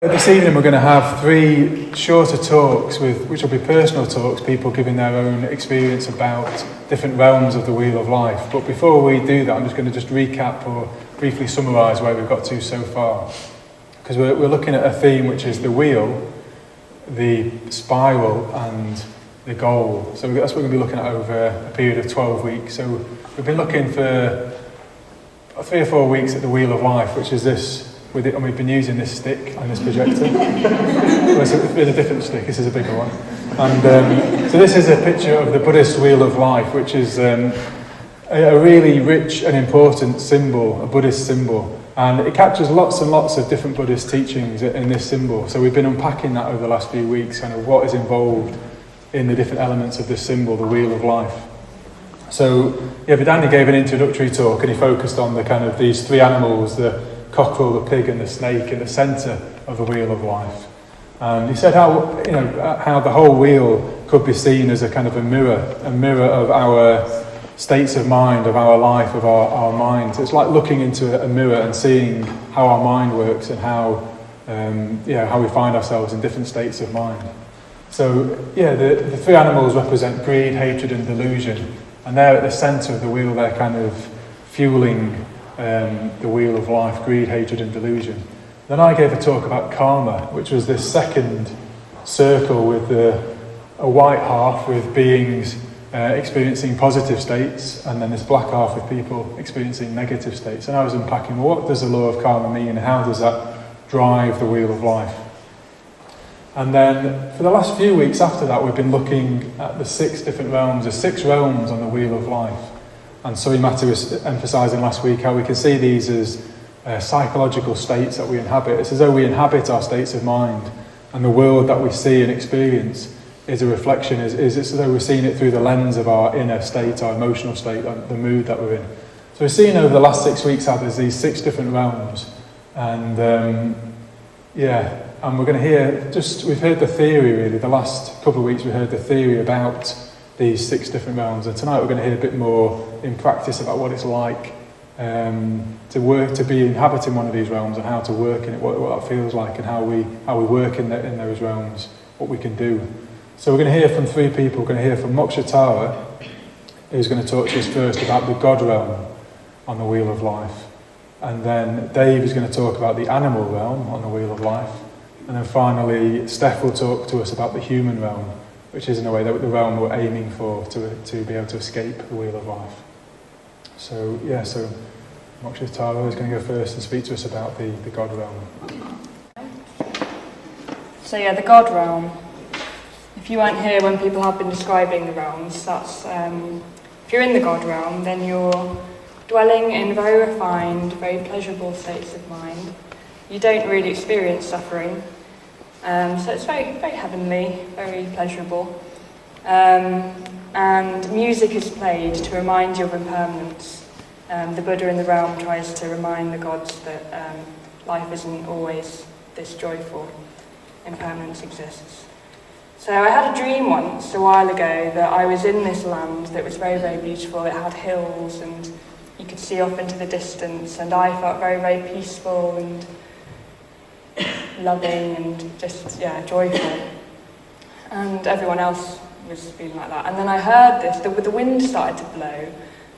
This evening we're going to have 3 shorter talks which will be personal talks, people giving their own experience about different realms of the wheel of life. But before we do that, I'm just going to recap or briefly summarise where we've got to so far. Because we're looking at a theme which is the wheel, the spiral and the goal. So that's what we're going to be looking at over a period of 12 weeks. So we've been looking for 3 or 4 weeks at the wheel of life, which is this. And we've been using this stick and this projector. Well, it's a different stick, this is a bigger one. And so this is a picture of the Buddhist wheel of life, which is a really rich and important symbol, a Buddhist symbol. And it captures lots and lots of different Buddhist teachings in this symbol. So we've been unpacking that over the last few weeks, kind of what is involved in the different elements of this symbol, the wheel of life. So, Danny gave an introductory talk and he focused on the kind of these 3 animals, the cockerel, the pig and the snake in the centre of the wheel of life. And he said how the whole wheel could be seen as a kind of a mirror of our states of mind, of our life, of our minds. It's like looking into a mirror and seeing how our mind works and how we find ourselves in different states of mind. So the 3 animals represent greed, hatred and delusion, and they're at the centre of the wheel. They're kind of fueling the wheel of life, greed, hatred and delusion. Then I gave a talk about karma, which was this second circle with a white half with beings experiencing positive states, and then this black half with people experiencing negative states. And I was unpacking, what does the law of karma mean and how does that drive the wheel of life? And then for the last few weeks after that, we've been looking at the 6 different realms. There's 6 realms on the wheel of life. And Matti was emphasising last week how we can see these as psychological states that we inhabit. It's as though we inhabit our states of mind, and the world that we see and experience is a reflection, is as though we're seeing it through the lens of our inner state, our emotional state, the mood that we're in. So we've seen over the last 6 weeks how there's these 6 different realms, and and we're going to hear, we've heard the theory really, the last couple of weeks we heard the theory about these 6 different realms, and tonight we're going to hear a bit more in practice about what it's like to be inhabiting one of these realms and how to work in it, what that feels like and how we work in those realms, what we can do. So we're going to hear from 3 people. We're going to hear from Moksatara, who's going to talk to us first about the God realm on the wheel of life, and then Dave is going to talk about the animal realm on the wheel of life, and then finally Steph will talk to us about the human realm, which is in a way that the realm we're aiming for to be able to escape the wheel of life. So Moksatara is going to go first and speak to us about the God realm. So the God realm. If you weren't here when people have been describing the realms, that's if you're in the God realm, then you're dwelling in very refined, very pleasurable states of mind. You don't really experience suffering. So it's very, very heavenly, very pleasurable. And music is played to remind you of impermanence. The Buddha in the realm tries to remind the gods that life isn't always this joyful. Impermanence exists. So I had a dream once, a while ago, that I was in this land that was very, very beautiful. It had hills and you could see off into the distance, and I felt very, very peaceful and loving and just, joyful. And everyone else was feeling like that. And then I heard this, the wind started to blow,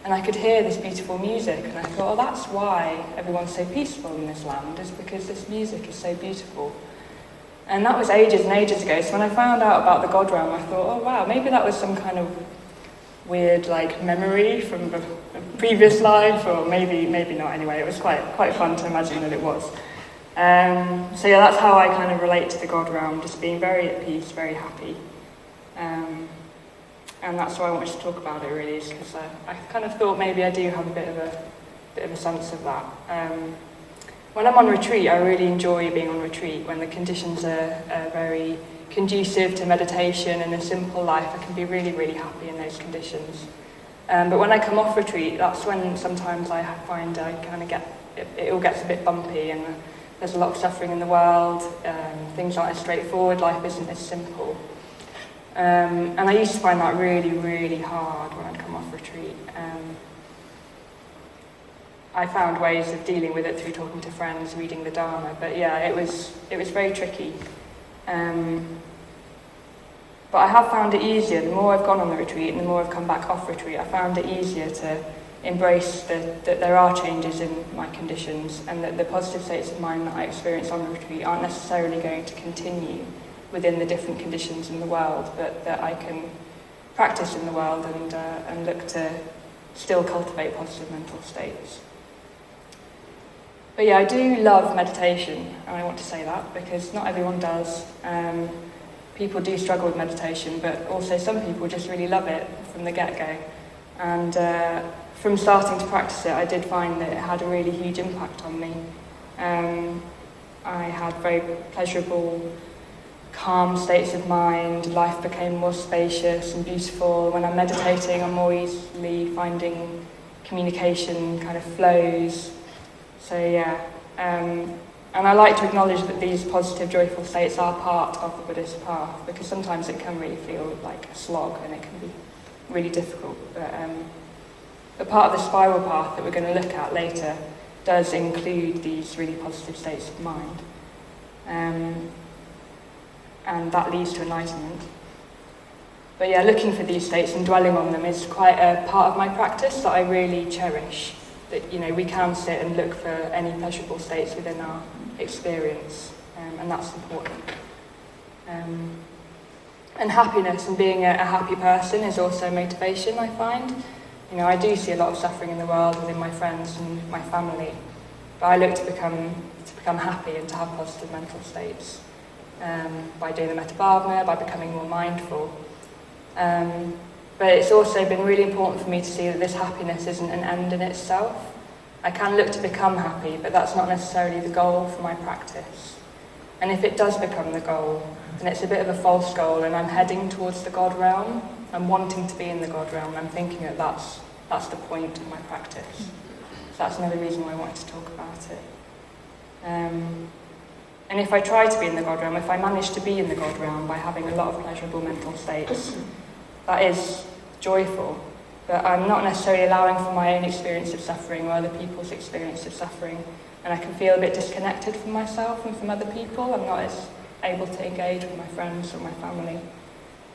and I could hear this beautiful music, and I thought, that's why everyone's so peaceful in this land, is because this music is so beautiful. And that was ages and ages ago, so when I found out about the God realm, I thought, oh wow, maybe that was some kind of weird memory from a previous life, or maybe not anyway. It was quite fun to imagine that it was. That's how I kind of relate to the God realm, just being very at peace, very happy. And that's why I wanted to talk about it really, is because I kind of thought maybe I do have a bit of a sense of that. When I'm on retreat, I really enjoy being on retreat. When the conditions are very conducive to meditation and a simple life, I can be really, really happy in those conditions. But when I come off retreat, that's when sometimes I find I kind of it all gets a bit bumpy, and there's a lot of suffering in the world, things aren't as straightforward, life isn't as simple. And I used to find that really, really hard when I'd come off retreat. I found ways of dealing with it through talking to friends, reading the Dharma. But yeah, it was very tricky. But I have found it easier. The more I've gone on the retreat and the more I've come back off retreat, I found it easier to embrace that there are changes in my conditions, and that the positive states of mind that I experience on the retreat aren't necessarily going to continue within the different conditions in the world, but that I can practice in the world and look to still cultivate positive mental states. But yeah, I do love meditation, and I want to say that because not everyone does. People do struggle with meditation, but also some people just really love it from the get-go. And from starting to practice it, I did find that it had a really huge impact on me. I had very pleasurable, calm states of mind. Life became more spacious and beautiful. When I'm meditating, I'm more easily finding communication kind of flows. So yeah, and I like to acknowledge that these positive, joyful states are part of the Buddhist path, because sometimes it can really feel like a slog and it can be really difficult. But part of the spiral path that we're going to look at later does include these really positive states of mind. And that leads to enlightenment. But yeah, looking for these states and dwelling on them is quite a part of my practice that I really cherish. That, you know, we can sit and look for any pleasurable states within our experience, and that's important. And happiness and being a happy person is also motivation, I find. You know, I do see a lot of suffering in the world within my friends and my family, but I look to become happy and to have positive mental states by doing the metta-bhavana, by becoming more mindful. But it's also been really important for me to see that this happiness isn't an end in itself. I can look to become happy, but that's not necessarily the goal for my practice. And if it does become the goal, then it's a bit of a false goal, and I'm heading towards the God realm. I'm wanting to be in the God realm. I'm thinking that that's the point of my practice. So that's another reason why I wanted to talk about it. And if I try to be in the God realm, if I manage to be in the God realm by having a lot of pleasurable mental states, that is joyful, but I'm not necessarily allowing for my own experience of suffering or other people's experience of suffering, and I can feel a bit disconnected from myself and from other people. I'm not as able to engage with my friends or my family,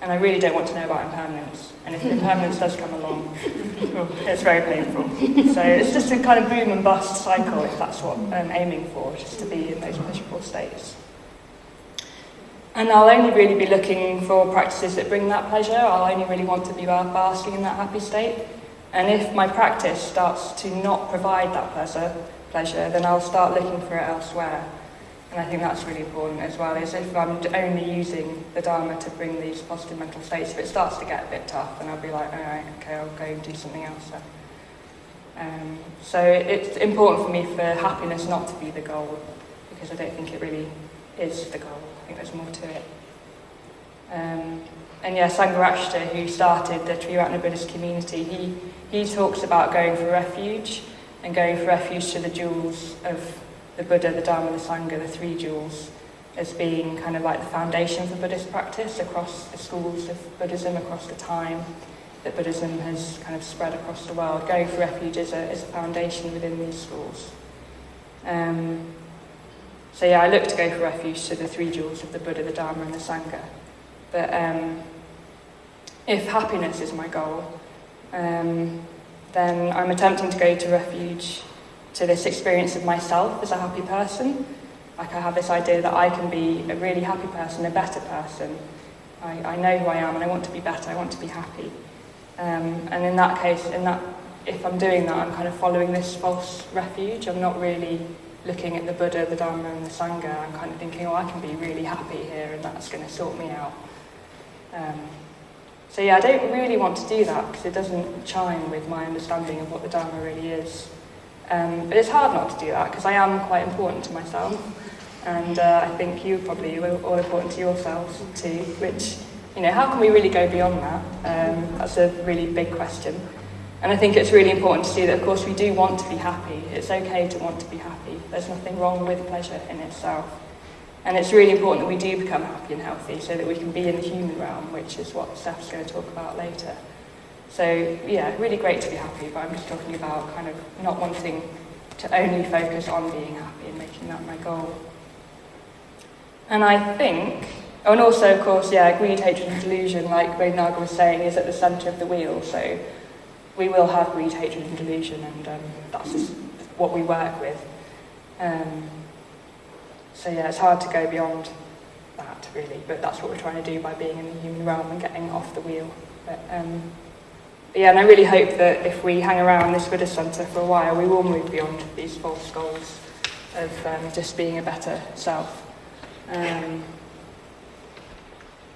and I really don't want to know about impermanence, and if impermanence does come along, it's very painful. So it's just a kind of boom and bust cycle, if that's what I'm aiming for, just to be in those pleasurable states. And I'll only really be looking for practices that bring that pleasure. I'll only really want to be basking in that happy state. And if my practice starts to not provide that pleasure, then I'll start looking for it elsewhere. And I think that's really important as well, is if I'm only using the Dharma to bring these positive mental states, if it starts to get a bit tough, then I'll be like, all right, okay, I'll go and do something else then. So it's important for me for happiness not to be the goal, because I don't think it really is the goal. I think there's more to it. And yeah, Sangha who started the Triratna Buddhist community, he talks about going for refuge, and going for refuge to the jewels of the Buddha, the Dharma, the Sangha, the three jewels, as being kind of like the foundation for Buddhist practice across the schools of Buddhism, across the time that Buddhism has kind of spread across the world. Going for refuge is a foundation within these schools. So yeah, I look to go for refuge to the three jewels of the Buddha, the Dharma and the Sangha. But if happiness is my goal, then I'm attempting to go to refuge to this experience of myself as a happy person. Like, I have this idea that I can be a really happy person, a better person. I know who I am and I want to be better, I want to be happy. And in that case, if I'm doing that, I'm kind of following this false refuge. I'm not really looking at the Buddha, the Dharma and the Sangha. I'm kind of thinking, I can be really happy here and that's going to sort me out. So yeah, I don't really want to do that because it doesn't chime with my understanding of what the Dharma really is. But it's hard not to do that because I am quite important to myself, and I think you probably are all important to yourselves too, which, you know, how can we really go beyond that? That's a really big question. And I think it's really important to see that, of course, we do want to be happy. It's okay to want to be happy. There's nothing wrong with pleasure in itself. And it's really important that we do become happy and healthy so that we can be in the human realm, which is what Steph's going to talk about later. So, yeah, really great to be happy, but I'm just talking about kind of not wanting to only focus on being happy and making that my goal. And I think, and also of course, greed, hatred and delusion, like Naga was saying, is at the centre of the wheel. So we will have greed, hatred and delusion, and that's just what we work with. So it's hard to go beyond that really, but that's what we're trying to do by being in the human realm and getting off the wheel. But and I really hope that if we hang around this Buddhist Centre for a while, we will move beyond these false goals of just being a better self.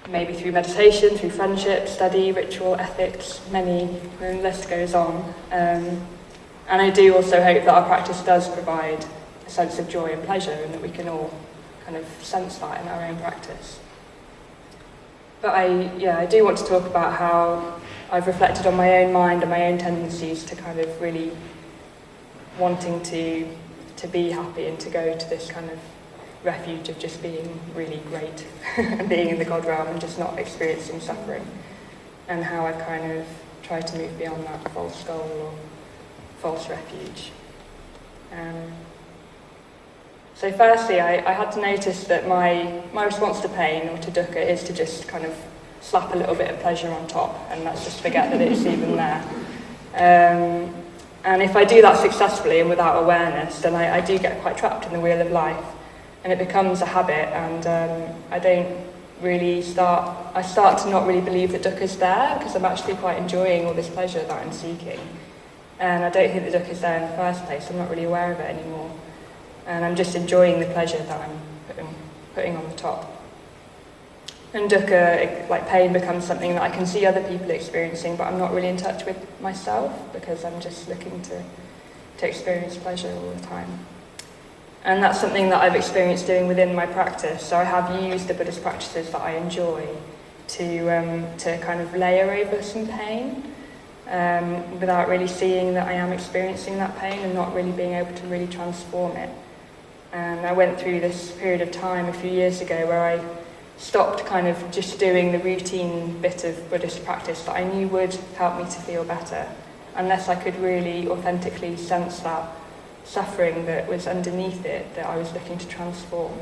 Maybe through meditation, through friendship, study, ritual, ethics, the list goes on. And I do also hope that our practice does provide a sense of joy and pleasure, and that we can all kind of sense that in our own practice. But I do want to talk about how I've reflected on my own mind and my own tendencies to kind of really wanting to be happy and to go to this kind of refuge of just being really great and being in the God realm and just not experiencing suffering, and how I've kind of tried to move beyond that false goal or false refuge. So firstly, I had to notice that my response to pain or to dukkha is to just kind of slap a little bit of pleasure on top, and let's just forget that it's even there. And if I do that successfully and without awareness, then I do get quite trapped in the wheel of life, and it becomes a habit, and I start to not really believe that dukkha's there, because I'm actually quite enjoying all this pleasure that I'm seeking. And I don't think that dukkha's there in the first place. I'm not really aware of it anymore. And I'm just enjoying the pleasure that I'm putting on the top. And dukkha, like pain, becomes something that I can see other people experiencing, but I'm not really in touch with myself, because I'm just looking to experience pleasure all the time. And that's something that I've experienced doing within my practice. So I have used the Buddhist practices that I enjoy to kind of layer over some pain, without really seeing that I am experiencing that pain and not really being able to really transform it. And I went through this period of time a few years ago where I stopped kind of just doing the routine bit of Buddhist practice that I knew would help me to feel better, unless I could really authentically sense that suffering that was underneath it, that I was looking to transform.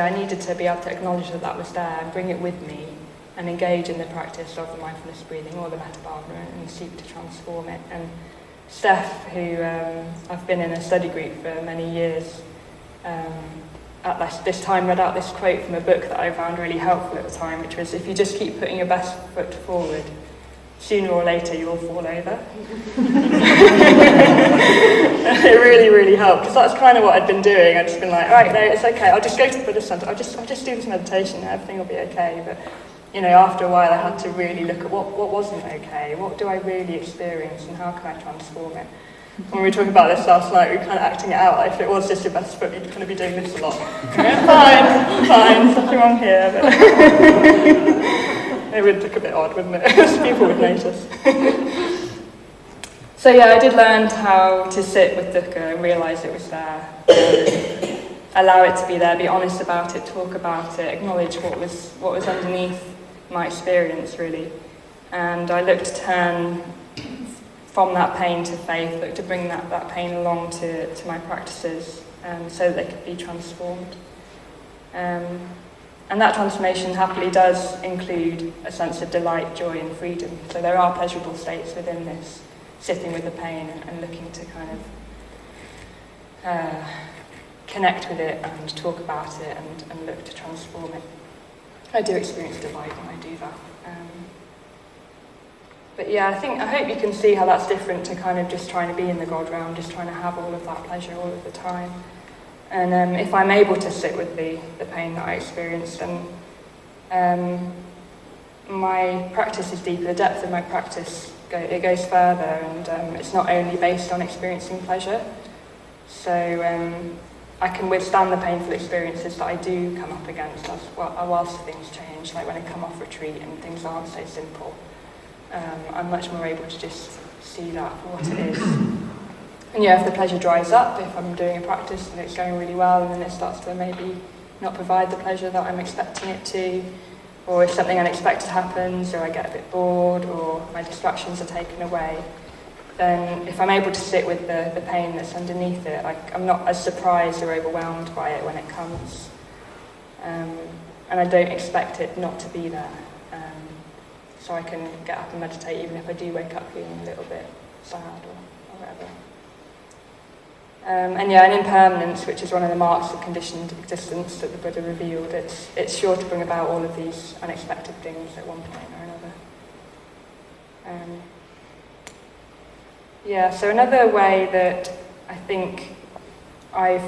I needed to be able to acknowledge that that was there and bring it with me and engage in the practice of the mindfulness breathing or the metta bhavana and seek to transform it. And Steph, who I've been in a study group for many years, at this time read out this quote from a book that I found really helpful at the time, which was, if you just keep putting your best foot forward, sooner or later you'll fall over. It really, really helped, because that's kind of what I'd been doing. I'd just been like, right, no, it's okay, I'll just go to the Buddhist Centre, I'll just do this meditation and everything will be okay. But after a while I had to really look at what wasn't okay, what do I really experience and how can I transform it. When we were talking about this last night, we were kind of acting it out, like if it was just your best foot, you'd kind of be doing this a lot. Fine, nothing wrong here. But it would look a bit odd, wouldn't it? People would notice. So I did learn how to sit with dukkha and realise it was there. Allow it to be there, be honest about it, talk about it, acknowledge what was underneath my experience, really. And I looked to turn from that pain to faith, looked to bring that pain along to my practices, so that they could be transformed. And that transformation happily does include a sense of delight, joy and freedom. So there are pleasurable states within this, sitting with the pain and looking to kind of connect with it and talk about it and look to transform it. I do experience delight when I do that. But I hope you can see how that's different to kind of just trying to be in the God realm, just trying to have all of that pleasure all of the time. And if I'm able to sit with the pain that I experienced, then my practice is deeper, the depth of my practice goes further, and it's not only based on experiencing pleasure. So I can withstand the painful experiences that I do come up against whilst things change, like when I come off retreat and things aren't so simple. I'm much more able to just see that for what it is. And if the pleasure dries up, if I'm doing a practice and it's going really well and then it starts to maybe not provide the pleasure that I'm expecting it to, or if something unexpected happens, or I get a bit bored, or my distractions are taken away, then if I'm able to sit with the pain that's underneath it, I'm not as surprised or overwhelmed by it when it comes. And I don't expect it not to be there. So I can get up and meditate even if I do wake up feeling a little bit sad or whatever. And impermanence, which is one of the marks of conditioned existence that the Buddha revealed, it's sure to bring about all of these unexpected things at one point or another. So another way that I think I've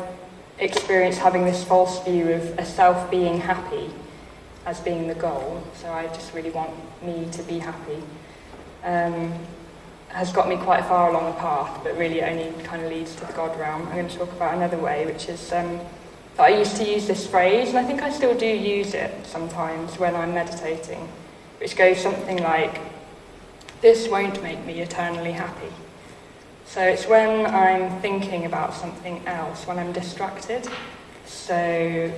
experienced having this false view of a self being happy as being the goal, so I just really want me to be happy, has got me quite far along the path, but really only kind of leads to the God realm. I'm going to talk about another way, which is that I used to use this phrase, and I think I still do use it sometimes when I'm meditating, which goes something like, "This won't make me eternally happy." So it's when I'm thinking about something else, when I'm distracted. So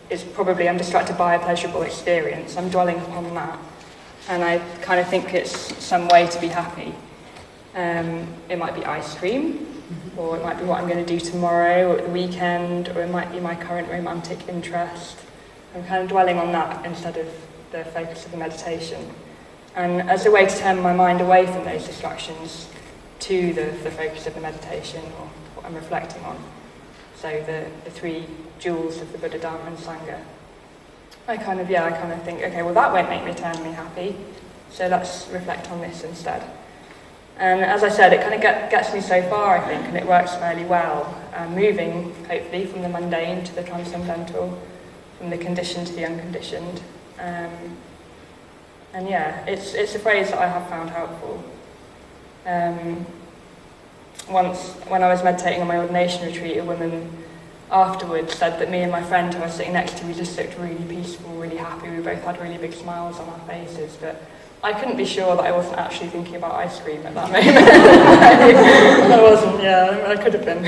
it's probably I'm distracted by a pleasurable experience. I'm dwelling upon that, and I kind of think it's some way to be happy. It might be ice cream, or it might be what I'm going to do tomorrow or at the weekend, or it might be my current romantic interest. I'm kind of dwelling on that instead of the focus of the meditation. And as a way to turn my mind away from those distractions to the focus of the meditation, or what I'm reflecting on. So the three jewels of the Buddha, Dharma and Sangha. I kind of think, okay, well that won't make me eternally happy, so let's reflect on this instead. And as I said, it kind of gets me so far, I think, and it works fairly well, moving, hopefully, from the mundane to the transcendental, from the conditioned to the unconditioned. It's a phrase that I have found helpful. Once, when I was meditating on my ordination retreat, a woman afterwards said that me and my friend who I was sitting next to, we just looked really peaceful, really happy. We both had really big smiles on our faces, but I couldn't be sure that I wasn't actually thinking about ice cream at that moment. I wasn't, I could have been.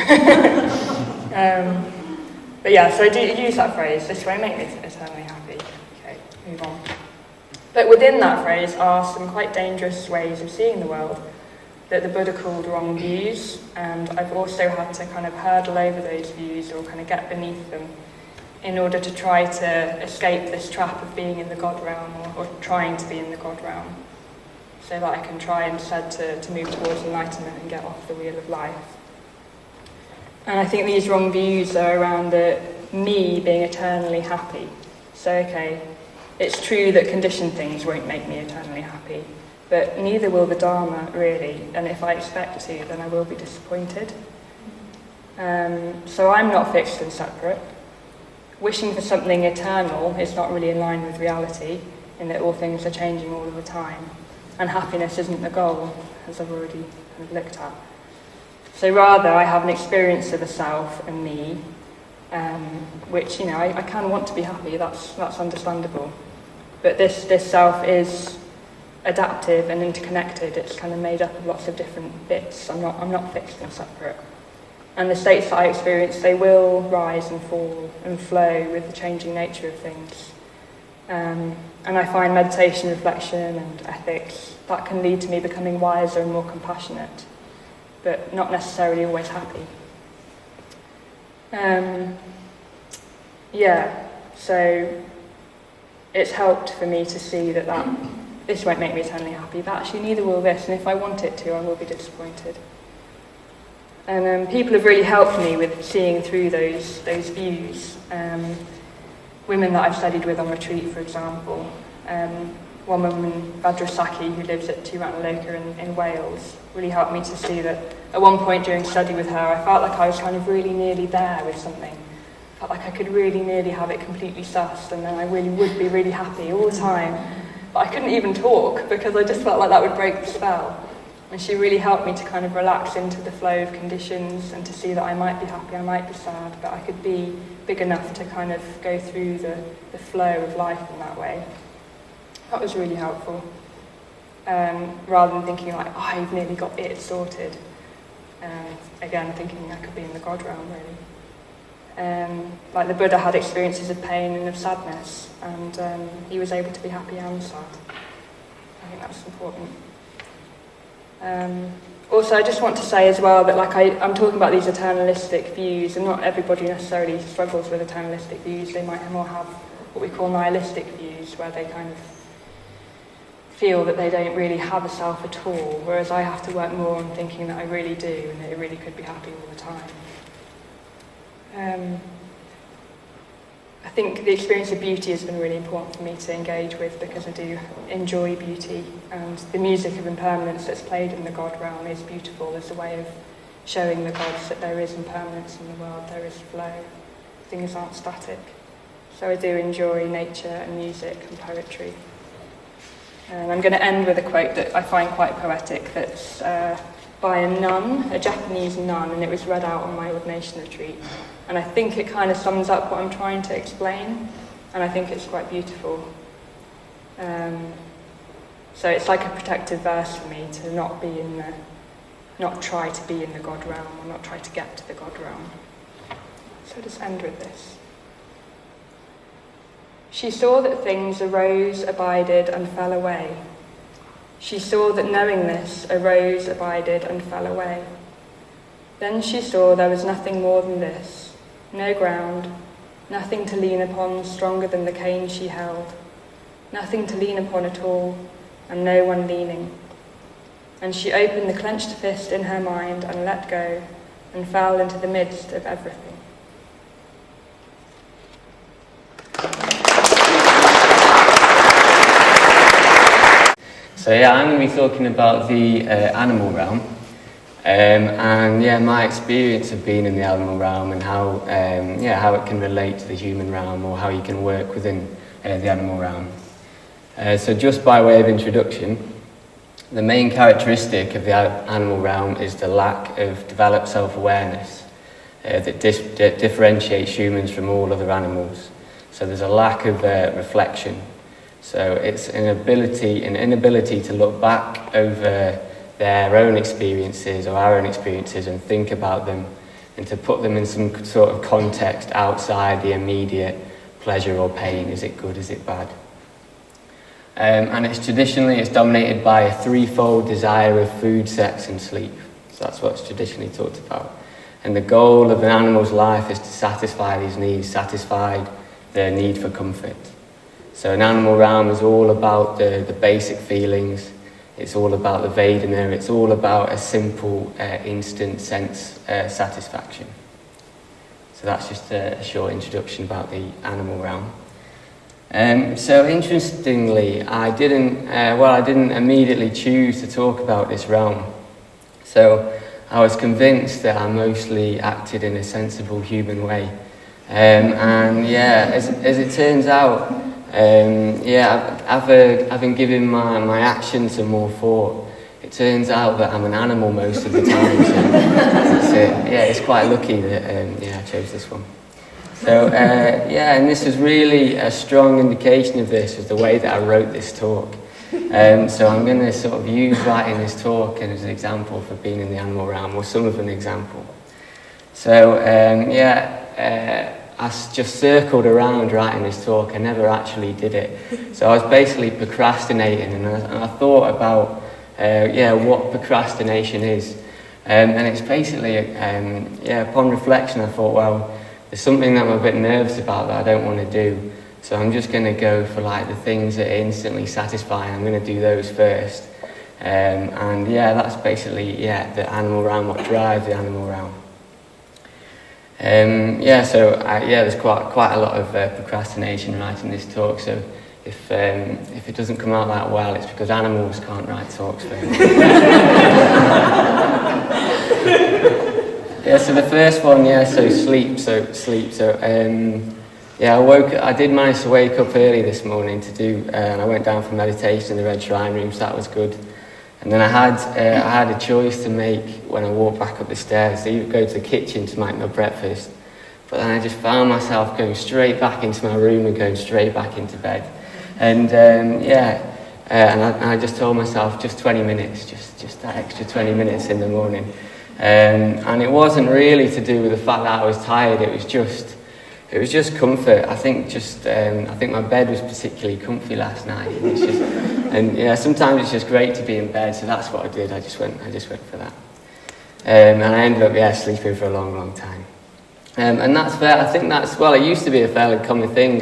So I do use that phrase, "This won't make me eternally happy." Okay, move on. But within that phrase are some quite dangerous ways of seeing the world that the Buddha called wrong views, and I've also had to kind of hurdle over those views or kind of get beneath them in order to try to escape this trap of being in the God realm or trying to be in the God realm, so that I can try instead to move towards enlightenment and get off the wheel of life. And I think these wrong views are around me being eternally happy. So, okay, it's true that conditioned things won't make me eternally happy, but neither will the Dharma, really, and if I expect to, then I will be disappointed. So I'm not fixed and separate. Wishing for something eternal is not really in line with reality, in that all things are changing all of the time, and happiness isn't the goal, as I've already kind of looked at. So rather, I have an experience of a self and me, which, I can want to be happy, that's understandable. But this self is adaptive and interconnected. It's kind of made up of lots of different bits. I'm not fixed and separate. And the states that I experience, they will rise and fall and flow with the changing nature of things. And I find meditation, reflection and ethics, that can lead to me becoming wiser and more compassionate, but not necessarily always happy. So it's helped for me to see that this won't make me eternally happy, but actually neither will this, and if I want it to, I will be disappointed. And people have really helped me with seeing through those views. Women that I've studied with on retreat, for example. One woman, Vajrasaki, who lives at Tirunelloka in Wales, really helped me to see that at one point during study with her, I felt like I was kind of really nearly there with something. I felt like I could really nearly have it completely sussed, and then I really would be really happy all the time. But I couldn't even talk because I just felt like that would break the spell. And she really helped me to kind of relax into the flow of conditions and to see that I might be happy, I might be sad, but I could be big enough to kind of go through the flow of life in that way. That was really helpful. Rather than thinking like, I've nearly got it sorted. Again, thinking I could be in the God realm, really. Like the Buddha had experiences of pain and of sadness, and he was able to be happy and sad. I think that's important. Also, I just want to say as well that I'm talking about these eternalistic views, and not everybody necessarily struggles with eternalistic views. They might more have what we call nihilistic views, where they kind of feel that they don't really have a self at all, whereas I have to work more on thinking that I really do, and that I really could be happy all the time. I think the experience of beauty has been really important for me to engage with, because I do enjoy beauty, and the music of impermanence that's played in the God realm is beautiful as a way of showing the gods that there is impermanence in the world, there is flow, things aren't static. So I do enjoy nature and music and poetry. And I'm going to end with a quote that I find quite poetic, that's by a nun, a Japanese nun, and it was read out on my ordination retreat. And I think it kind of sums up what I'm trying to explain, and I think it's quite beautiful. So it's like a protective verse for me to not try to be in the God realm, or not try to get to the God realm. So just end with this. She saw that things arose, abided, and fell away. She saw that knowingness arose, abided, and fell away. Then she saw there was nothing more than this, no ground, nothing to lean upon stronger than the cane she held, nothing to lean upon at all, and no one leaning. And she opened the clenched fist in her mind and let go, and fell into the midst of everything. So I'm going to be talking about the animal realm, and my experience of being in the animal realm, and how it can relate to the human realm, or how you can work within the animal realm. So just by way of introduction, the main characteristic of the animal realm is the lack of developed self-awareness that differentiates humans from all other animals. So there's a lack of reflection. So it's an inability to look back over their own experiences or our own experiences and think about them, and to put them in some sort of context outside the immediate pleasure or pain. Is it good? Is it bad? And it's dominated by a threefold desire of food, sex and sleep. So that's what's traditionally talked about. And the goal of an animal's life is to satisfy these needs, satisfy their need for comfort. So an animal realm is all about the basic feelings. It's all about the Vedana. It's all about a simple, instant sense satisfaction. So that's just a short introduction about the animal realm. So interestingly, I didn't immediately choose to talk about this realm. So I was convinced that I mostly acted in a sensible human way. As it turns out, having given my actions some more thought, it turns out that I'm an animal most of the time. So it's quite lucky that I chose this one. So and this is really a strong indication of this, was the way that I wrote this talk. So I'm going to sort of use writing this talk as an example for being in the animal realm, or some of an example. So I just circled around writing this talk. I never actually did it. So I was basically procrastinating, and I thought about what procrastination is. And it's basically, upon reflection, I thought, well, there's something that I'm a bit nervous about that I don't want to do. So I'm just going to go for the things that are instantly satisfying. I'm going to do those first. That's basically, the animal realm, what drives the animal realm. There's quite a lot of procrastination writing this talk. So if it doesn't come out that well, it's because animals can't write talks very well. So the first one, sleep. I did manage to wake up early this morning and I went down for meditation in the Red Shrine Room, so that was good. And then I had a choice to make when I walked back up the stairs, to either go to the kitchen to make my breakfast, but then I just found myself going straight back into my room and going straight back into bed. And I just told myself just 20 minutes, just that extra 20 minutes in the morning. And it wasn't really to do with the fact that I was tired. It was just comfort. I think my bed was particularly comfy last night. Sometimes it's just great to be in bed. So that's what I did. I just went for that. And I ended up sleeping for a long time. And that's fair. I think it used to be a fairly common thing.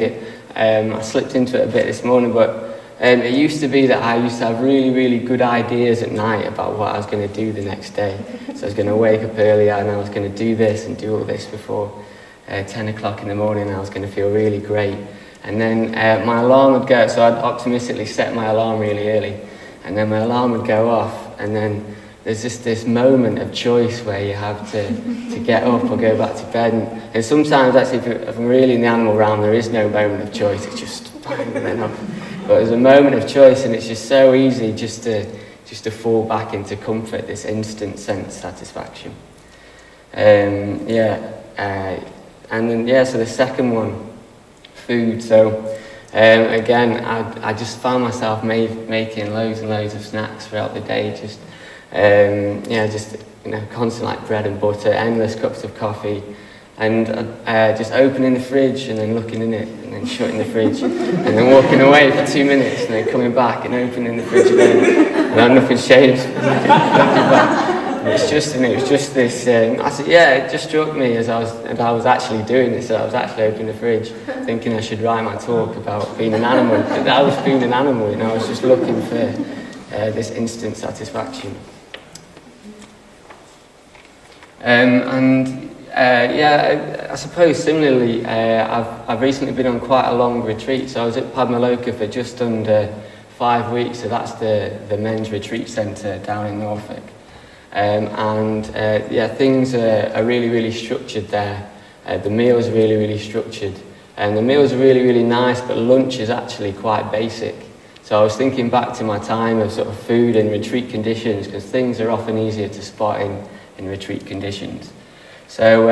I slipped into it a bit this morning, but it used to be that I used to have really good ideas at night about what I was going to do the next day. So I was going to wake up earlier and I was going to do this and do all this before 10 o'clock in the morning, and I was going to feel really great. And then my alarm would go, so I'd optimistically set my alarm really early, and then my alarm would go off, and then there's just this moment of choice where you have to get up or go back to bed. And sometimes actually if I'm really in the animal realm, there is no moment of choice, it's just bang and then up. But there's a moment of choice, and it's just so easy just to fall back into comfort, this instant sense satisfaction. So the second one, food. So again, I just found myself making loads and loads of snacks throughout the day, constant like bread and butter, endless cups of coffee, and just opening the fridge and then looking in it and then shutting the fridge and then walking away for 2 minutes and then coming back and opening the fridge again, and nothing's changed. It was just this. It just struck me as I was actually doing this. So I was actually opening the fridge, thinking I should write my talk about being an animal. But I was being an animal, I was just looking for this instant satisfaction. I suppose similarly, I've recently been on quite a long retreat. So I was at Padmaloka for just under 5 weeks. So that's the men's retreat centre down in Norfolk. Things are really structured there. The meals are really structured, and the meals are really nice, but lunch is actually quite basic. So I was thinking back to my time of sort of food in retreat conditions, because things are often easier to spot in retreat conditions. So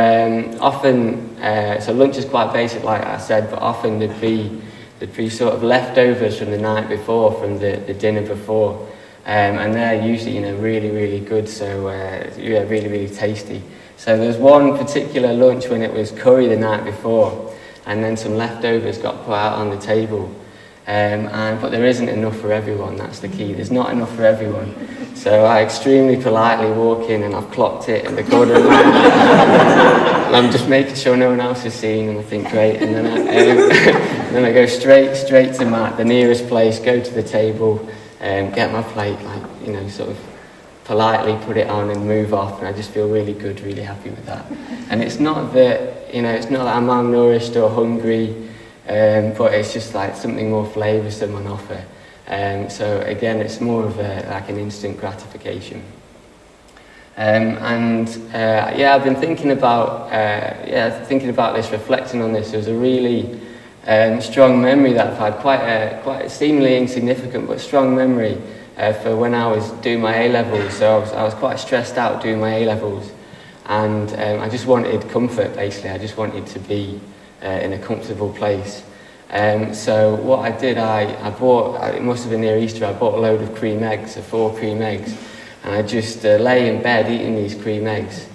so lunch is quite basic, like I said, but often there'd be sort of leftovers from the night before, from the dinner before. And they're usually, really good, so really tasty. So there's one particular lunch when it was curry the night before, and then some leftovers got put out on the table. But there isn't enough for everyone, that's the key. There's not enough for everyone. So I extremely politely walk in, and I've clocked it in the corner of my and I'm just making sure no one else is seeing, and I think, great. And then I go straight to the nearest place, go to the table, get my plate, sort of politely put it on and move off, and I just feel really good, really happy with that. And it's not that, it's not that I'm malnourished or hungry, but it's just like something more flavoursome on offer. So again, it's more of an instant gratification. I've been thinking about this, reflecting on this. There was a really strong memory that I've had, quite seemingly insignificant, but strong memory for when I was doing my A-levels. So I was quite stressed out doing my A-levels, and I just wanted comfort, basically. I just wanted to be in a comfortable place. So what I did, I bought, it must have been near Easter, I bought a load of cream eggs, 4 cream eggs, and I just lay in bed eating these cream eggs.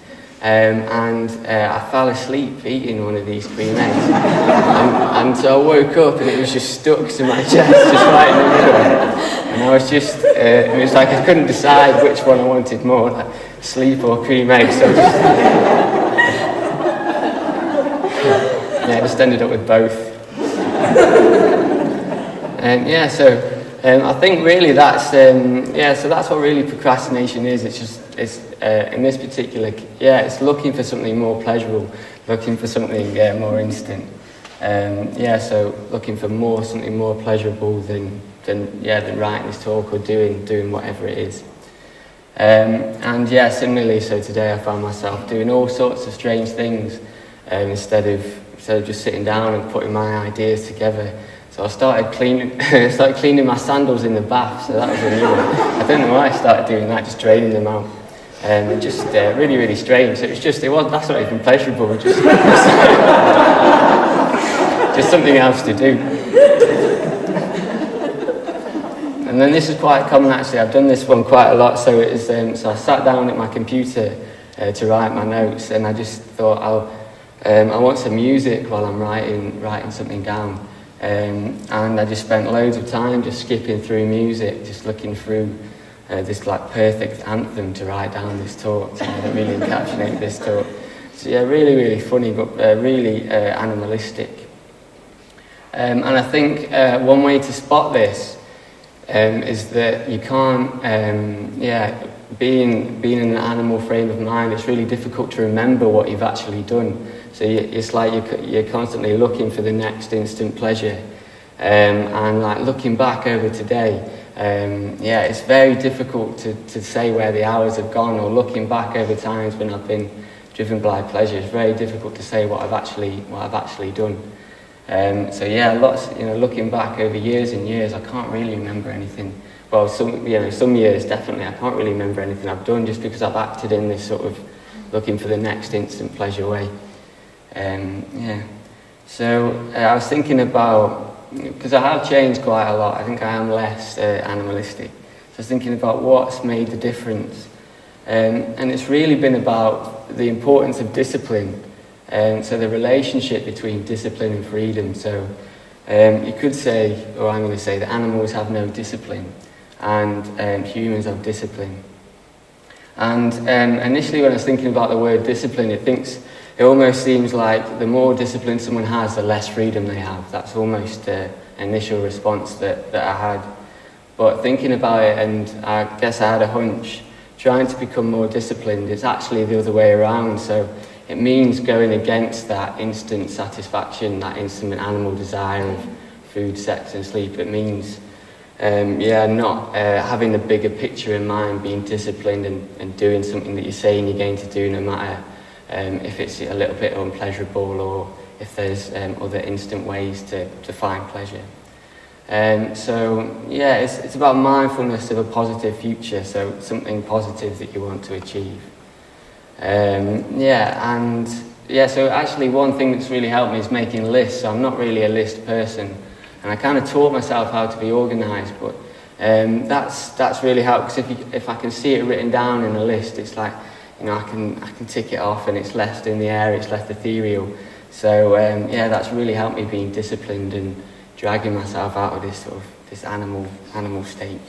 I fell asleep eating one of these cream eggs. and so I woke up and it was just stuck to my chest, just right in the middle. And I was just, it was like I couldn't decide which one I wanted more, like sleep or cream eggs. So I just ended up with both. I think really that's so that's what really procrastination is. It's in this particular it's looking for something more pleasurable, looking for something more instant. So looking for something more pleasurable than writing this talk or doing whatever it is. Similarly, so today I found myself doing all sorts of strange things instead of just sitting down and putting my ideas together. So I started cleaning my sandals in the bath, so that was a new one. I don't know why I started doing that, just draining them out. Just really strange. So that's not even pleasurable, just something else to do. And then this is quite common actually, I've done this one quite a lot, so it is, so I sat down at my computer to write my notes, and I just thought I want some music while I'm writing something down. And I just spent loads of time just skipping through music, just looking through this like perfect anthem to write down this talk, to really encapsulate this talk. So yeah, really, really funny, but really animalistic. And I think one way to spot this is that you can't, being in an animal frame of mind, it's really difficult to remember what you've actually done. So it's like you're constantly looking for the next instant pleasure. And like looking back over today, it's very difficult to say where the hours have gone, or looking back over times when I've been driven by pleasure, it's very difficult to say what I've actually done. Looking back over years and years, I can't really remember anything. Well, some years definitely, I can't really remember anything I've done, just because I've acted in this sort of looking for the next instant pleasure way. So I was thinking about, because I have changed quite a lot, I think I am less animalistic. So I was thinking about what's made the difference. And it's really been about the importance of discipline. So the relationship between discipline and freedom. So you could say, or I'm going to say, that animals have no discipline and humans have discipline. And initially when I was thinking about the word discipline, it almost seems like the more discipline someone has, the less freedom they have. That's almost the initial response that I had. But thinking about it, and I guess I had a hunch, trying to become more disciplined, it's actually the other way around. So it means going against that instant satisfaction, that instant animal desire of food, sex and sleep. It means not having the bigger picture in mind, being disciplined and doing something that you're saying you're going to do, no matter if it's a little bit unpleasurable, or if there's other instant ways to find pleasure. It's about mindfulness of a positive future, so something positive that you want to achieve. So actually one thing that's really helped me is making lists. So I'm not really a list person, and I kind of taught myself how to be organised, but that's really helped, because if I can see it written down in a list, it's like, I can tick it off, and it's left in the air, it's left ethereal. So that's really helped me being disciplined and dragging myself out of this animal state.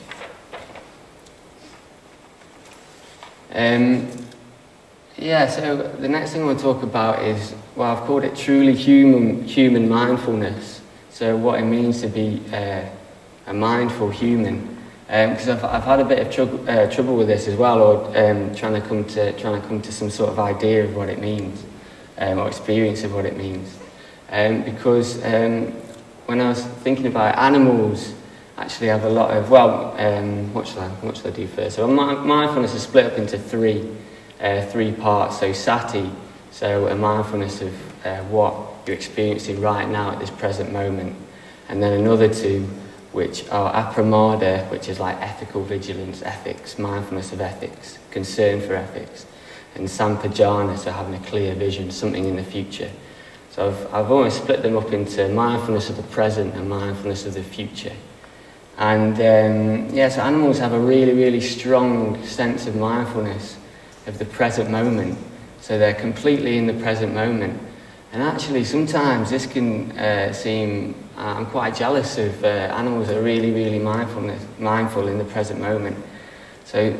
So the next thing I want to talk about is, I've called it truly human mindfulness. So what it means to be a mindful human. Because I've had a bit of trouble with this as well, or trying to come to some sort of idea of what it means, or experience of what it means. Because when I was thinking about it, animals actually have a lot of, what shall I do first? So mindfulness is split up into three parts. So sati, so a mindfulness of what you're experiencing right now at this present moment. And then another two, which are apramada, which is like ethical vigilance, ethics, mindfulness of ethics, concern for ethics. And sampajana, so having a clear vision, something in the future. So I've almost split them up into mindfulness of the present and mindfulness of the future. And so animals have a really, really strong sense of mindfulness of the present moment. So they're completely in the present moment. And actually sometimes this can seem, I'm quite jealous of animals that are really, really mindful in the present moment. So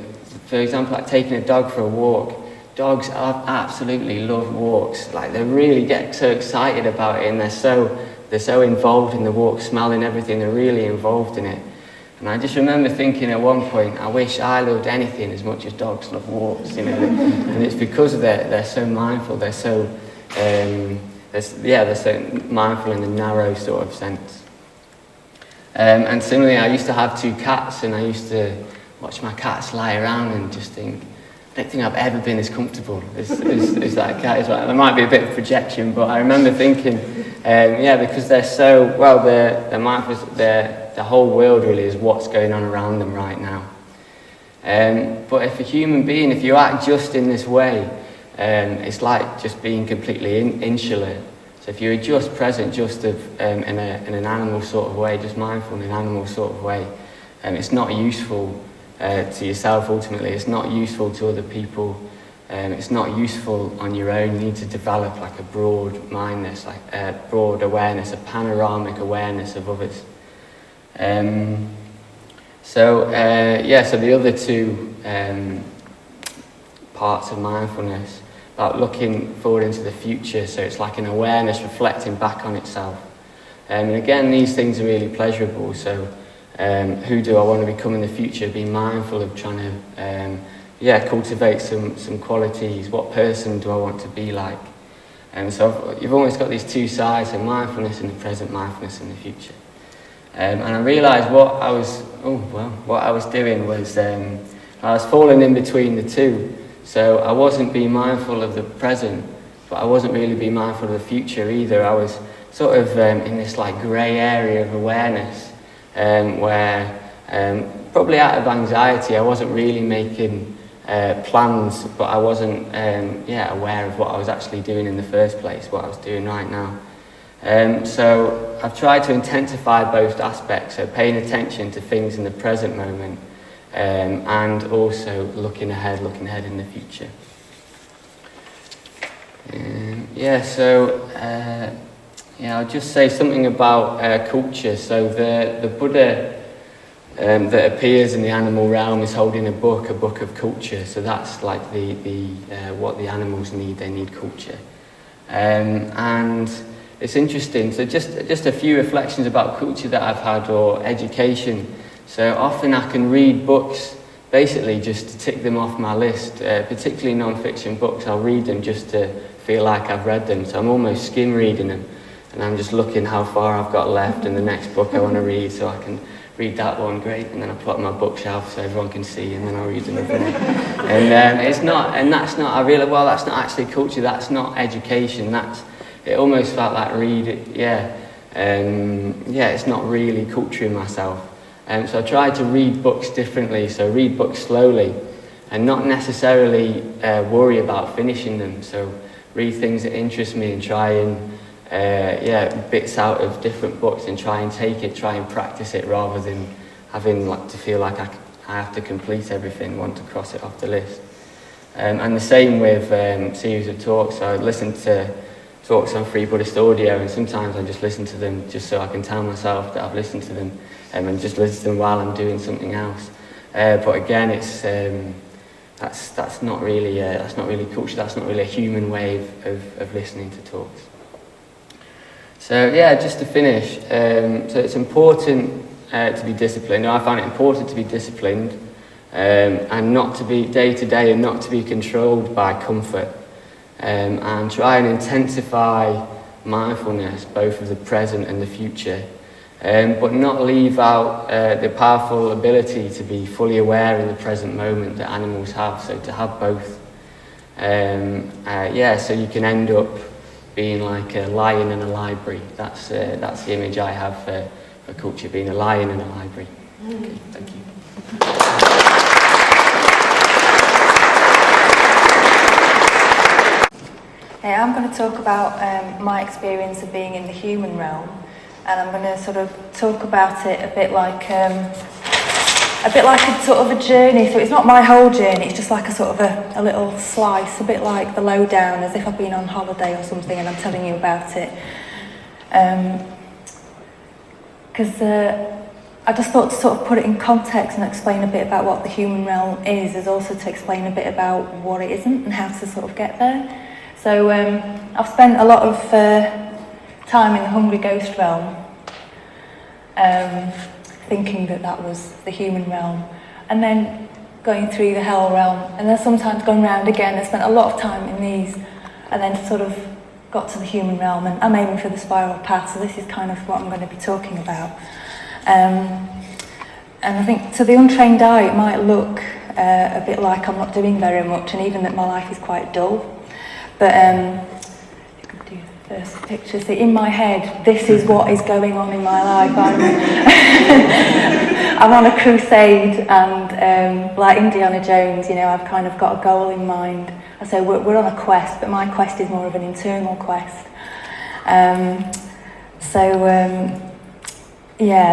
for example, like taking a dog for a walk. Dogs absolutely love walks. Like they really get so excited about it, and they're so involved in the walk, smelling everything, they're really involved in it. And I just remember thinking at one point, I wish I loved anything as much as dogs love walks, and it's because they're so mindful, they're so mindful in the narrow sort of sense. And similarly, I used to have 2 cats, and I used to watch my cats lie around and just think, I don't think I've ever been as comfortable as that cat is. There might be a bit of projection, but I remember thinking, because they're so, they're mindful, the whole world really is what's going on around them right now. But if a human being, if you act just in this way, it's like just being completely insular. So if you're just present, just in an animal sort of way, just mindful in an animal sort of way, it's not useful to yourself ultimately. It's not useful to other people. it's not useful on your own. You need to develop like a broad mindedness, like a broad awareness, a panoramic awareness of others. So the other two parts of mindfulness, about looking forward into the future, so it's like an awareness reflecting back on itself. And again, these things are really pleasurable, so who do I want to become in the future? Be mindful of trying to cultivate some qualities. What person do I want to be like? And so you've almost got these two sides, so mindfulness in the present, mindfulness in the future. And I realised what I was doing was I was falling in between the two. So I wasn't being mindful of the present, but I wasn't really being mindful of the future either. I was sort of in this like grey area of awareness, where probably out of anxiety I wasn't really making plans, but I wasn't aware of what I was actually doing in the first place, what I was doing right now. So I've tried to intensify both aspects, so paying attention to things in the present moment, and also looking ahead in the future. I'll just say something about culture. So the Buddha that appears in the animal realm is holding a book of culture. So that's like the what the animals need. They need culture, and it's interesting. So just a few reflections about culture that I've had, or education. So often I can read books basically just to tick them off my list, particularly non-fiction books. I'll read them just to feel like I've read them. So I'm almost skim reading them, and I'm just looking how far I've got left in the next book I want to read, so I can read that one, great, and then I put it on my bookshelf so everyone can see, and then I'll read another one. That's not actually culture, that's not education, it almost felt like it's not really culturing myself. So I tried to read books differently, so read books slowly, and not necessarily worry about finishing them. So read things that interest me and try and bits out of different books and try and try and practice it, rather than having to feel like I have to complete everything, want to cross it off the list. And the same with series of talks. So I listen to talks on free Buddhist audio, and sometimes I just listen to them just so I can tell myself that I've listened to them, and just listen to them while I'm doing something else. But again, it's that's not really culture. That's not really a human way of listening to talks. So just to finish, so it's important to be disciplined. I find it important to be disciplined, and not to be day to day, and not to be controlled by comfort, and try and intensify mindfulness, both of the present and the future, but not leave out the powerful ability to be fully aware in the present moment that animals have. So to have both, so you can end up being like a lion in a library. That's the image I have for culture, being a lion in a library. Okay, thank you. I'm going to talk about my experience of being in the human realm, and I'm going to sort of talk about it a bit like a sort of a journey. So it's not my whole journey, it's just like a sort of a little slice, a bit like the lowdown, as if I've been on holiday or something and I'm telling you about it. Because I just thought to sort of put it in context and explain a bit about what the human realm is also to explain a bit about what it isn't and how to sort of get there. So I've spent a lot of time in the hungry ghost realm, thinking that was the human realm, and then going through the hell realm, and then sometimes going round again. I spent a lot of time in these, and then sort of got to the human realm, and I'm aiming for the spiral path, so this is kind of what I'm going to be talking about. And I think to the untrained eye it might look a bit like I'm not doing very much, and even that my life is quite dull. But if you could do the first picture, see, in my head, this is what is going on in my life. I'm on a crusade, and like Indiana Jones, I've kind of got a goal in mind. I say we're on a quest, but my quest is more of an internal quest.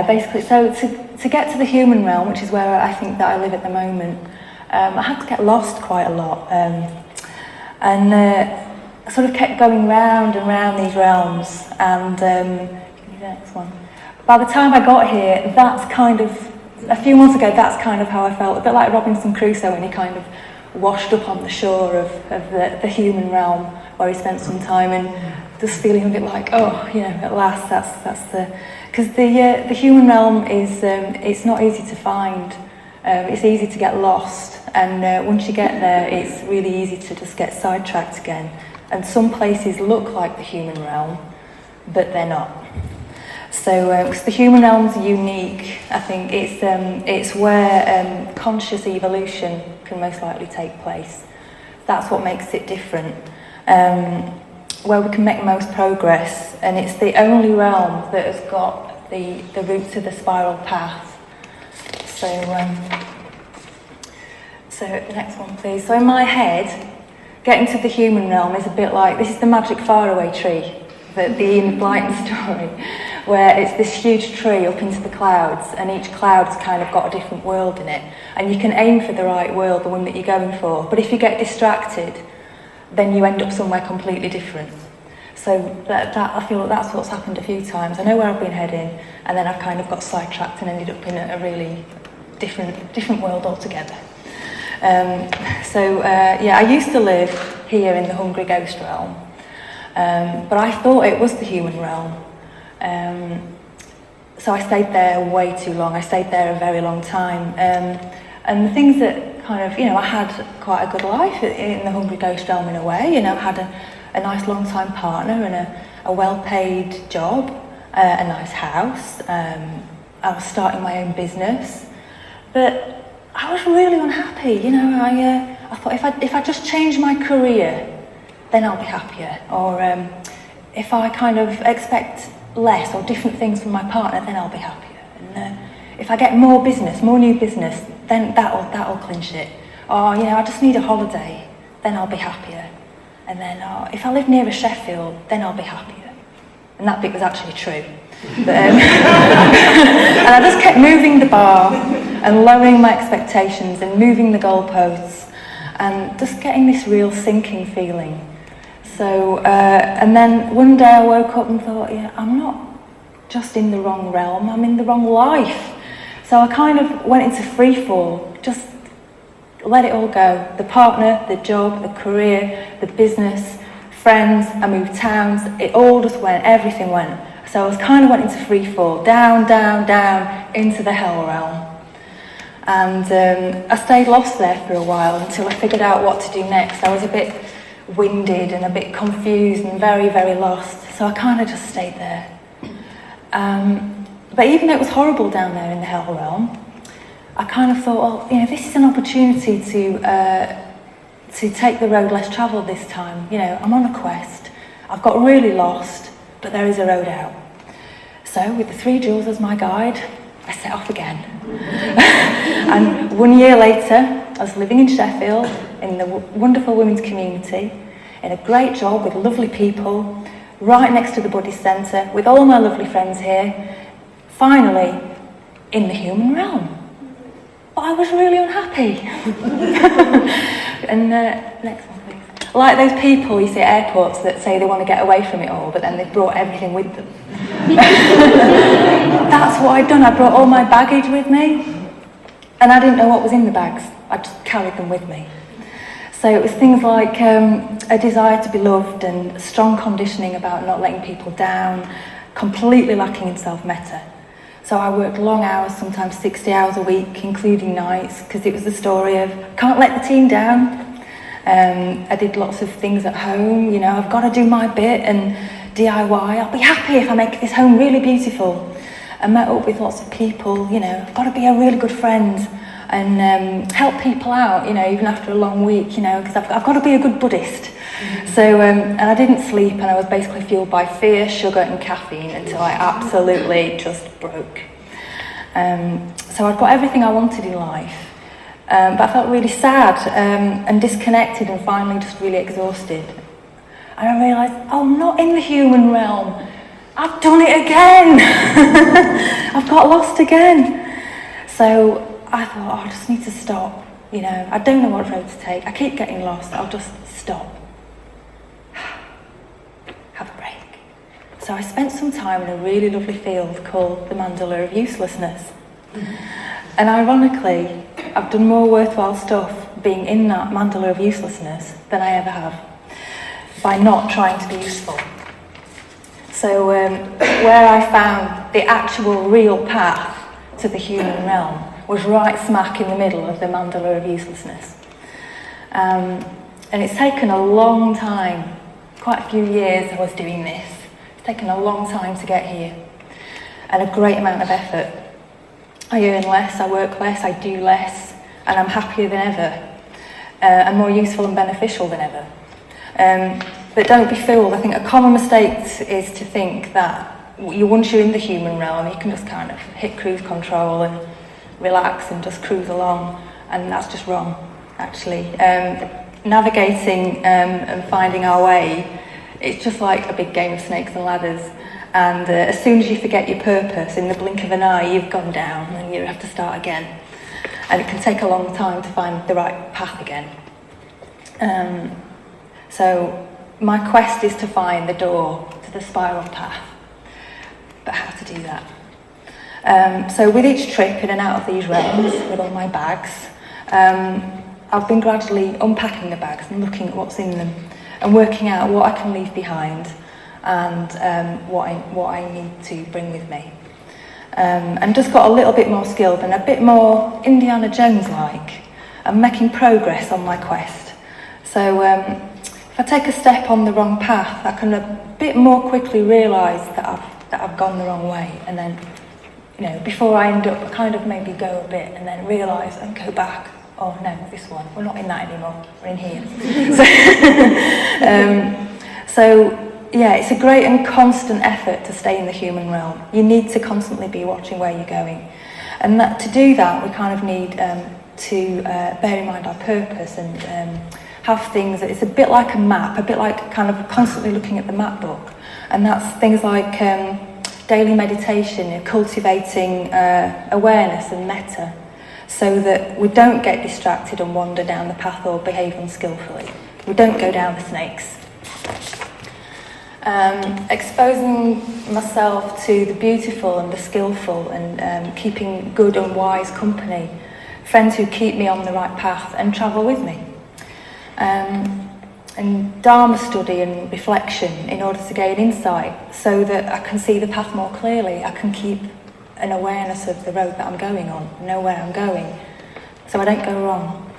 Basically, so to get to the human realm, which is where I think that I live at the moment, I had to get lost quite a lot. And I sort of kept going round and round these realms, and give me the next one. By the time I got here, that's kind of, a few months ago, that's kind of how I felt, a bit like Robinson Crusoe when he kind of washed up on the shore of the human realm, where he spent some time, and just feeling a bit like, oh, you know, at last, that's the, because the human realm is, it's not easy to find, it's easy to get lost, and once you get there, it's really easy to just get sidetracked again. And some places look like the human realm, but they're not. So, because the human realm's unique, I think it's where conscious evolution can most likely take place. That's what makes it different. Where we can make most progress, and it's the only realm that has got the route to the spiral path. So the next one, please. So in my head, getting to the human realm is a bit like, this is the magic faraway tree, the Ian Blyton story, where it's this huge tree up into the clouds, and each cloud's kind of got a different world in it, and you can aim for the right world, the one that you're going for, but if you get distracted, then you end up somewhere completely different. So that I feel that's what's happened a few times. I know where I've been heading, and then I've kind of got sidetracked and ended up in a really different world altogether. I used to live here in the Hungry Ghost realm, but I thought it was the human realm. So I stayed there way too long. I stayed there a very long time. And the things that kind of, you know, I had quite a good life in the Hungry Ghost realm in a way. You know, I had a nice long-time partner and a well-paid job, a nice house. I was starting my own business. But I was really unhappy, you know. I thought if I just change my career, then I'll be happier. Or if I kind of expect less or different things from my partner, then I'll be happier. And if I get more new business, then that'll clinch it. Or, you know, I just need a holiday, then I'll be happier. And then if I live near a Sheffield, then I'll be happier. And that bit was actually true. But, and I just kept moving the bar and lowering my expectations and moving the goalposts and just getting this real sinking feeling. So, and then one day I woke up and thought, yeah, I'm not just in the wrong realm, I'm in the wrong life. So I kind of went into free fall, just let it all go. The partner, the job, the career, the business, friends, I moved towns, it all just went, everything went. So I was kind of went into free fall, down, down, down, into the hell realm. And I stayed lost there for a while until I figured out what to do next. I was a bit winded and a bit confused and very, very lost. So I kind of just stayed there. But even though it was horrible down there in the hell realm, I kind of thought, well, you know, this is an opportunity to take the road less travelled this time. You know, I'm on a quest. I've got really lost, but there is a road out. So with the 3 jewels as my guide, I set off again. And 1 year later, I was living in Sheffield in the wonderful women's community, in a great job with lovely people, right next to the Buddhist Centre, with all my lovely friends here, finally in the human realm. But I was really unhappy. And next one, please. Like those people you see at airports that say they want to get away from it all, but then they've brought everything with them. That's what I'd done. I brought all my baggage with me, and I didn't know what was in the bags. I just carried them with me. So it was things like a desire to be loved and strong conditioning about not letting people down, completely lacking in self-metta. So I worked long hours, sometimes 60 hours a week, including nights, because it was the story of, can't let the team down. I did lots of things at home, you know, I've got to do my bit, and DIY, I'll be happy if I make this home really beautiful. I met up with lots of people, you know, I've got to be a really good friend and help people out, you know, even after a long week, you know, because I've got to be a good Buddhist. So, and I didn't sleep, and I was basically fueled by fear, sugar and caffeine until I absolutely just broke. So I'd got everything I wanted in life, but I felt really sad and disconnected and finally just really exhausted. And I realised, oh, I'm not in the human realm. I've done it again. I've got lost again. So I thought, oh, I just need to stop. You know, I don't know what road to take. I keep getting lost. I'll just stop. So I spent some time in a really lovely field called the Mandala of Uselessness. And ironically, I've done more worthwhile stuff being in that Mandala of Uselessness than I ever have, by not trying to be useful. So where I found the actual real path to the human realm was right smack in the middle of the Mandala of Uselessness. And it's taken a long time, quite a few years I was doing this. It's taken a long time to get here, and a great amount of effort. I earn less, I work less, I do less, and I'm happier than ever, and more useful and beneficial than ever. But don't be fooled. I think a common mistake is to think that once you're in the human realm, you can just kind of hit cruise control and relax and just cruise along, and that's just wrong, actually. Navigating and finding our way, it's just like a big game of snakes and ladders. And as soon as you forget your purpose, in the blink of an eye, you've gone down and you have to start again. And it can take a long time to find the right path again. So my quest is to find the door to the spiral path. But how to do that? So with each trip in and out of these realms, with all my bags, I've been gradually unpacking the bags and looking at what's in them and working out what I can leave behind and what I need to bring with me. And just got a little bit more skilled and a bit more Indiana Jones-like and making progress on my quest. So if I take a step on the wrong path, I can a bit more quickly realise that I've gone the wrong way, and then, you know, before I end up, kind of maybe go a bit and then realise and go back. Oh no, this one, we're not in that anymore, we're in here. So yeah, it's a great and constant effort to stay in the human realm. You need to constantly be watching where you're going. And that, to do that, we kind of need to bear in mind our purpose and have things that it's a bit like a map, a bit like kind of constantly looking at the map book. And that's things like daily meditation, cultivating awareness and metta, so that we don't get distracted and wander down the path or behave unskillfully. We don't go down the snakes. Exposing myself to the beautiful and the skillful and keeping good and wise company, friends who keep me on the right path and travel with me. And Dharma study and reflection in order to gain insight so that I can see the path more clearly. I can keep an awareness of the road that I'm going on, know where I'm going, so I don't go wrong.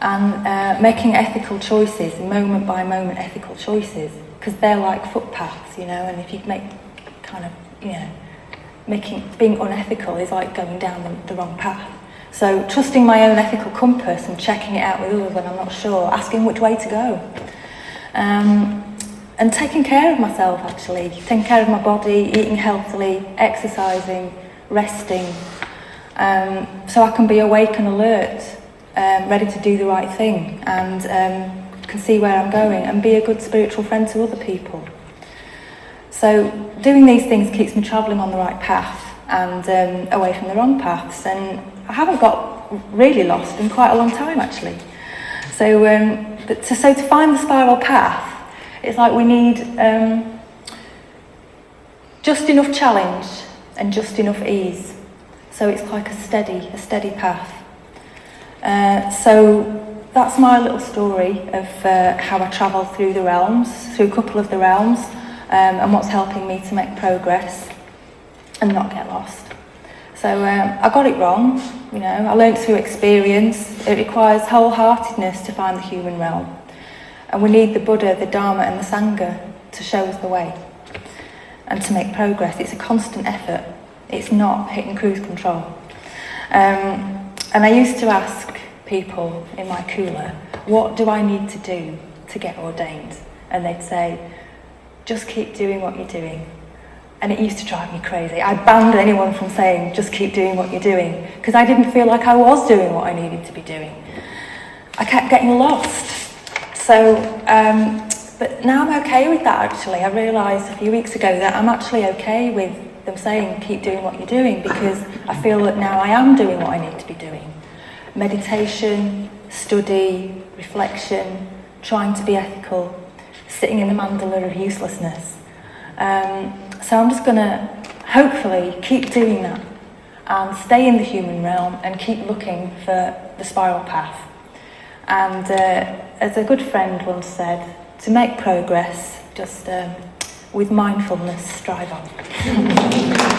And making ethical choices, moment by moment ethical choices, because they're like footpaths, you know, and if you make kind of, you know, being unethical is like going down the wrong path. So trusting my own ethical compass and checking it out with others when I'm not sure, asking which way to go. And taking care of myself, actually, taking care of my body, eating healthily, exercising, resting, so I can be awake and alert, ready to do the right thing, and can see where I'm going and be a good spiritual friend to other people. So doing these things keeps me travelling on the right path and away from the wrong paths, and I haven't got really lost in quite a long time, actually. So to find the spiral path, it's like we need just enough challenge and just enough ease. So it's like a steady path. So that's my little story of how I travel through the realms, through a couple of the realms, and what's helping me to make progress and not get lost. So I got it wrong, you know, I learned through experience. It requires wholeheartedness to find the human realm. And we need the Buddha, the Dharma and the Sangha to show us the way and to make progress. It's a constant effort. It's not hitting cruise control. And I used to ask people in my cooler, what do I need to do to get ordained? And they'd say, just keep doing what you're doing. And it used to drive me crazy. I banned anyone from saying, just keep doing what you're doing, because I didn't feel like I was doing what I needed to be doing. I kept getting lost. So, but now I'm okay with that, actually. I realised a few weeks ago that I'm actually okay with them saying, keep doing what you're doing, because I feel that now I am doing what I need to be doing. Meditation, study, reflection, trying to be ethical, sitting in the mandala of uselessness, So I'm just going to hopefully keep doing that and stay in the human realm and keep looking for the spiral path. And as a good friend once said, to make progress, just with mindfulness, strive on.